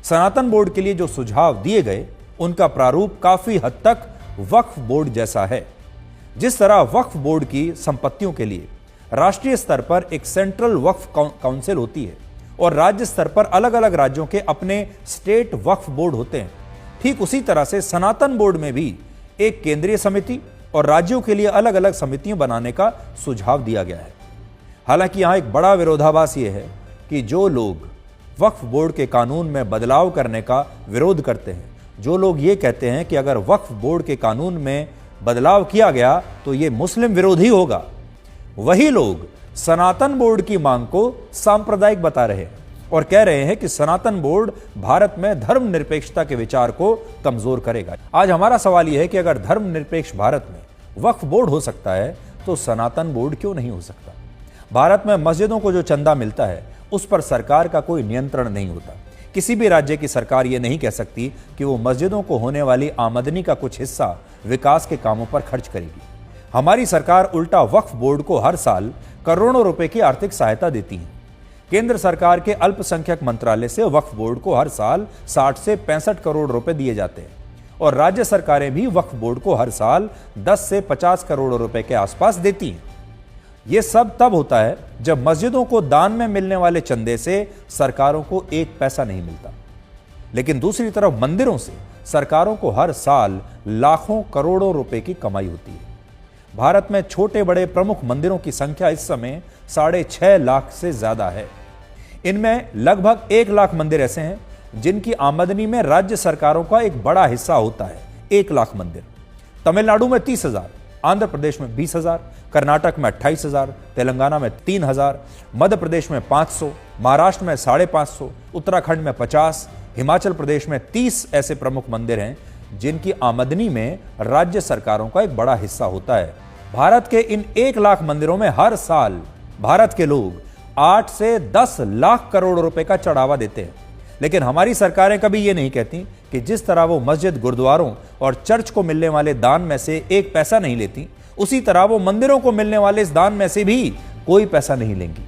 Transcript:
सनातन board के लिए जो सुझाव दिए गए उनका प्रारूप काफी हद तक वक्फ बोर्ड जैसा है। जिस तरह वक्फ बोर्ड की संपत्तियों के लिए राष्ट्रीय स्तर पर एक सेंट्रल वक्फ काउंसिल होती है और राज्य स्तर पर अलग अलग राज्यों के अपने स्टेट वक्फ बोर्ड होते हैं, ठीक उसी तरह से सनातन बोर्ड में भी एक केंद्रीय समिति और राज्यों के लिए अलग अलग समितियां बनाने का सुझाव दिया गया है। हालांकि यहां एक बड़ा विरोधाभास यह है कि जो लोग वक्फ बोर्ड के कानून में बदलाव करने का विरोध करते हैं, जो लोग ये कहते हैं कि अगर वक्फ बोर्ड के कानून में बदलाव किया गया तो ये मुस्लिम विरोधी होगा, वही लोग सनातन बोर्ड की मांग को सांप्रदायिक बता रहे हैं और कह रहे हैं कि सनातन बोर्ड भारत में धर्मनिरपेक्षता के विचार को कमजोर करेगा। आज हमारा सवाल यह है कि अगर धर्मनिरपेक्ष भारत में वक्फ बोर्ड हो सकता है तो सनातन बोर्ड क्यों नहीं हो सकता? भारत में मस्जिदों को जो चंदा मिलता है उस पर सरकार का कोई नियंत्रण नहीं होता। किसी भी राज्य की सरकार यह नहीं कह सकती कि वो मस्जिदों को होने वाली आमदनी का कुछ हिस्सा विकास के कामों पर खर्च करेगी। हमारी सरकार उल्टा वक्फ बोर्ड को हर साल करोड़ों रुपए की आर्थिक सहायता देती है। केंद्र सरकार के अल्पसंख्यक मंत्रालय से वक्फ बोर्ड को हर साल 60 से 65 करोड़ रुपए दिए जाते हैं और राज्य सरकारें भी वक्फ बोर्ड को हर साल 10 से 50 करोड़ रुपए के आसपास देती हैं। यह सब तब होता है जब मस्जिदों को दान में मिलने वाले चंदे से सरकारों को एक पैसा नहीं मिलता, लेकिन दूसरी तरफ मंदिरों से सरकारों को हर साल लाखों करोड़ों रुपए की कमाई होती है। भारत में छोटे बड़े प्रमुख मंदिरों की संख्या इस समय 6.5 लाख से ज्यादा है। इनमें लगभग 1 लाख मंदिर ऐसे हैं जिनकी आमदनी में राज्य सरकारों का एक बड़ा हिस्सा होता है। 1 लाख मंदिर। तमिलनाडु में 30,000, आंध्र प्रदेश में 20,000, कर्नाटक में 28,000, तेलंगाना में 3,000, मध्य प्रदेश में 500, महाराष्ट्र में 550, उत्तराखंड में 50, हिमाचल प्रदेश में 30 ऐसे प्रमुख मंदिर हैं जिनकी आमदनी में राज्य सरकारों का एक बड़ा हिस्सा होता है। भारत के इन 1 लाख मंदिरों में हर साल भारत के लोग 8 से 10 लाख करोड़ रुपए का चढ़ावा देते हैं, लेकिन हमारी सरकारें कभी ये नहीं कहती कि जिस तरह वो मस्जिद, गुरुद्वारों और चर्च को मिलने वाले दान में से एक पैसा नहीं लेती, उसी तरह वो मंदिरों को मिलने वाले इस दान में से भी कोई पैसा नहीं लेंगी।